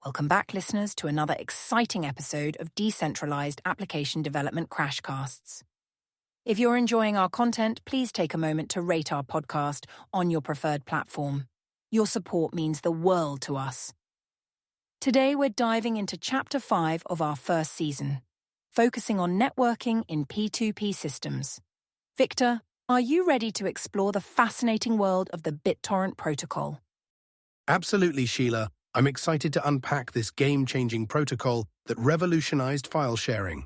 Welcome back, listeners, to another exciting episode of Decentralized Application Development Crashcasts. If you're enjoying our content, please take a moment to rate our podcast on your preferred platform. Your support means the world to us. Today, we're diving into Chapter 5 of our first season, focusing on networking in P2P systems. Victor, are you ready to explore the fascinating world of the BitTorrent protocol? Absolutely, Sheila. I'm excited to unpack this game-changing protocol that revolutionized file sharing.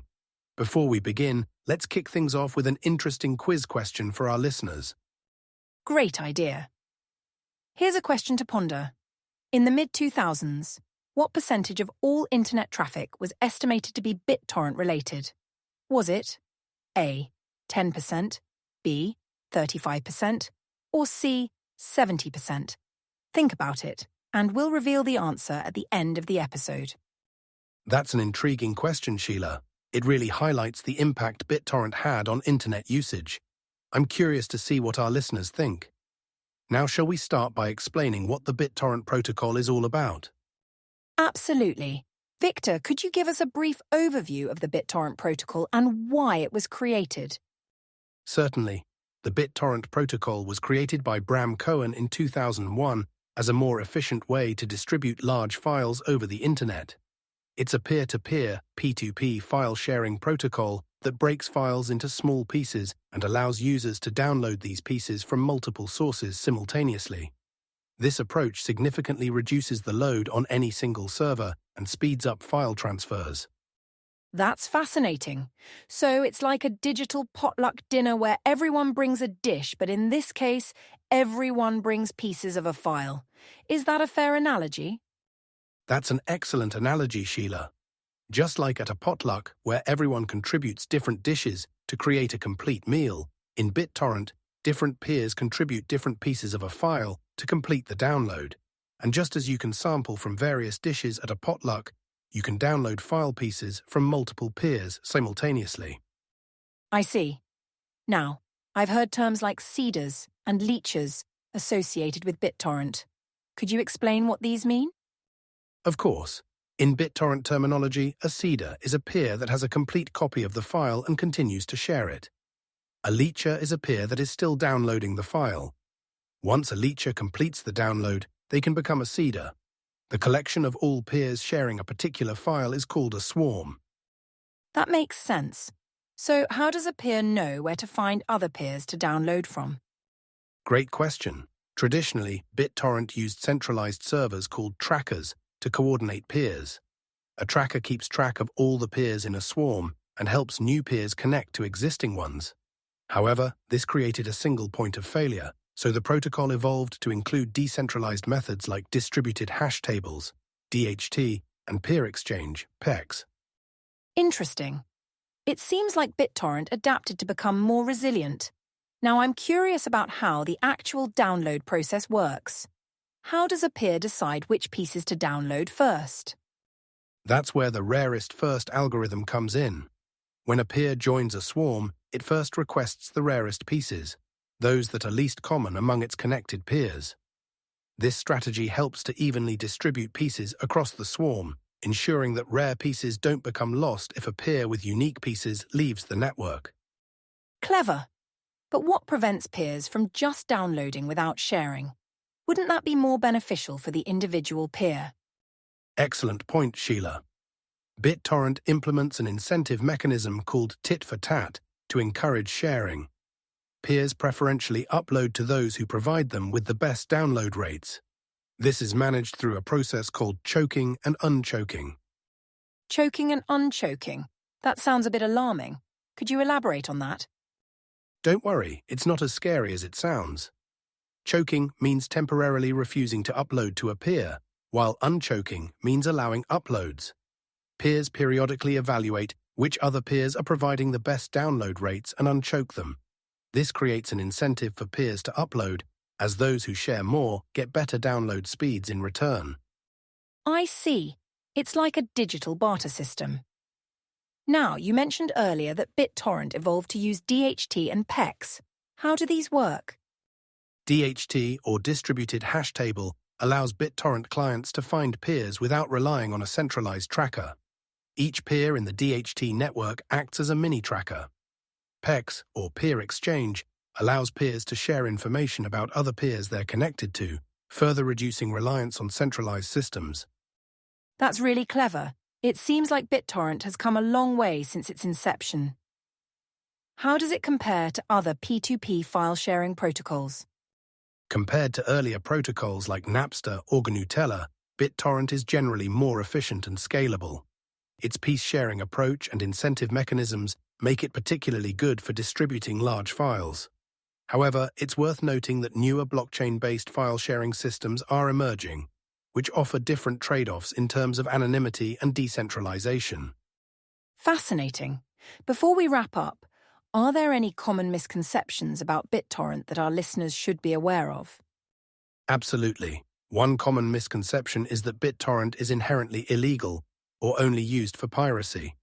Before we begin, let's kick things off with an interesting quiz question for our listeners. Great idea. Here's a question to ponder. In the mid-2000s, what percentage of all internet traffic was estimated to be BitTorrent related? Was it A, 10%, B, 35%, or C, 70%? Think about it, and we'll reveal the answer at the end of the episode. That's an intriguing question, Sheila. It really highlights the impact BitTorrent had on internet usage. I'm curious to see what our listeners think. Now, shall we start by explaining what the BitTorrent protocol is all about? Absolutely. Victor, could you give us a brief overview of the BitTorrent protocol and why it was created? Certainly. The BitTorrent protocol was created by Bram Cohen in 2001 as a more efficient way to distribute large files over the internet. It's a peer-to-peer, P2P file-sharing protocol that breaks files into small pieces and allows users to download these pieces from multiple sources simultaneously. This approach significantly reduces the load on any single server and speeds up file transfers. That's fascinating. So it's like a digital potluck dinner where everyone brings a dish, but in this case, everyone brings pieces of a file. Is that a fair analogy? That's an excellent analogy, Sheila. Just like at a potluck where everyone contributes different dishes to create a complete meal, in BitTorrent, different peers contribute different pieces of a file to complete the download. And just as you can sample from various dishes at a potluck, you can download file pieces from multiple peers simultaneously. I see. Now, I've heard terms like seeders and leechers associated with BitTorrent. Could you explain what these mean? Of course. In BitTorrent terminology, a seeder is a peer that has a complete copy of the file and continues to share it. A leecher is a peer that is still downloading the file. Once a leecher completes the download, they can become a seeder. The collection of all peers sharing a particular file is called a swarm. That makes sense. So how does a peer know where to find other peers to download from? Great question. Traditionally, BitTorrent used centralized servers called trackers to coordinate peers. A tracker keeps track of all the peers in a swarm and helps new peers connect to existing ones. However, this created a single point of failure, so the protocol evolved to include decentralized methods like distributed hash tables, DHT, and peer exchange, PEX. Interesting. It seems like BitTorrent adapted to become more resilient. Now I'm curious about how the actual download process works. How does a peer decide which pieces to download first? That's where the rarest first algorithm comes in. When a peer joins a swarm, it first requests the rarest pieces, those that are least common among its connected peers. This strategy helps to evenly distribute pieces across the swarm, ensuring that rare pieces don't become lost if a peer with unique pieces leaves the network. Clever. But what prevents peers from just downloading without sharing? Wouldn't that be more beneficial for the individual peer? Excellent point, Sheila. BitTorrent implements an incentive mechanism called tit-for-tat to encourage sharing. Peers preferentially upload to those who provide them with the best download rates. This is managed through a process called choking and unchoking. Choking and unchoking. That sounds a bit alarming. Could you elaborate on that? Don't worry, it's not as scary as it sounds. Choking means temporarily refusing to upload to a peer, while unchoking means allowing uploads. Peers periodically evaluate which other peers are providing the best download rates and unchoke them. This creates an incentive for peers to upload, as those who share more get better download speeds in return. I see. It's like a digital barter system. Now, you mentioned earlier that BitTorrent evolved to use DHT and PEX. How do these work? DHT, or distributed hash table, allows BitTorrent clients to find peers without relying on a centralized tracker. Each peer in the DHT network acts as a mini-tracker. PEX, or peer exchange, allows peers to share information about other peers they're connected to, further reducing reliance on centralized systems. That's really clever. It seems like BitTorrent has come a long way since its inception. How does it compare to other P2P file-sharing protocols? Compared to earlier protocols like Napster or GNU, BitTorrent is generally more efficient and scalable. Its piece-sharing approach and incentive mechanisms make it particularly good for distributing large files. However, it's worth noting that newer blockchain-based file-sharing systems are emerging, which offer different trade-offs in terms of anonymity and decentralization. Fascinating. Before we wrap up, are there any common misconceptions about BitTorrent that our listeners should be aware of? Absolutely. One common misconception is that BitTorrent is inherently illegal or only used for piracy.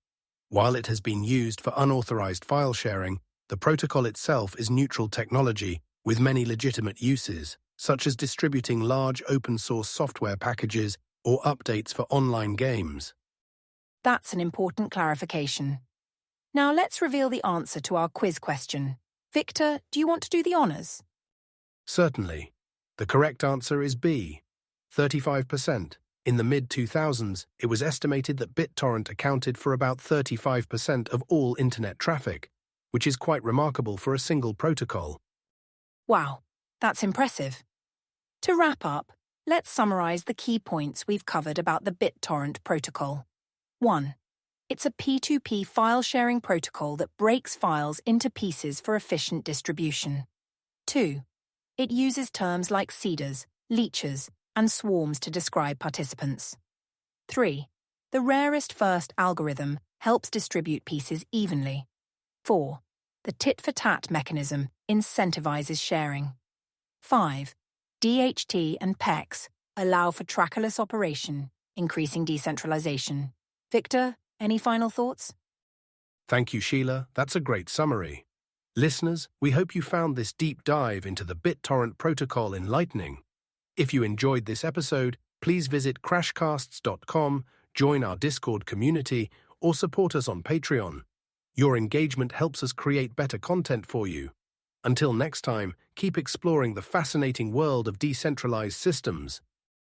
While it has been used for unauthorized file sharing, the protocol itself is neutral technology with many legitimate uses, such as distributing large open-source software packages or updates for online games. That's an important clarification. Now let's reveal the answer to our quiz question. Victor, do you want to do the honors? Certainly. The correct answer is B, 35%. In the mid-2000s, it was estimated that BitTorrent accounted for about 35% of all internet traffic, which is quite remarkable for a single protocol. Wow, that's impressive. To wrap up, let's summarize the key points we've covered about the BitTorrent protocol. 1. It's a P2P file-sharing protocol that breaks files into pieces for efficient distribution. 2. It uses terms like seeders, leechers, and swarms to describe participants. 3. The rarest first algorithm helps distribute pieces evenly. 4. The tit-for-tat mechanism incentivizes sharing. 5. DHT and PEX allow for trackerless operation, increasing decentralization. Victor, any final thoughts? Thank you, Sheila. That's a great summary. Listeners, we hope you found this deep dive into the BitTorrent protocol enlightening. If you enjoyed this episode, please visit crashcasts.com, join our Discord community, or support us on Patreon. Your engagement helps us create better content for you. Until next time, keep exploring the fascinating world of decentralized systems.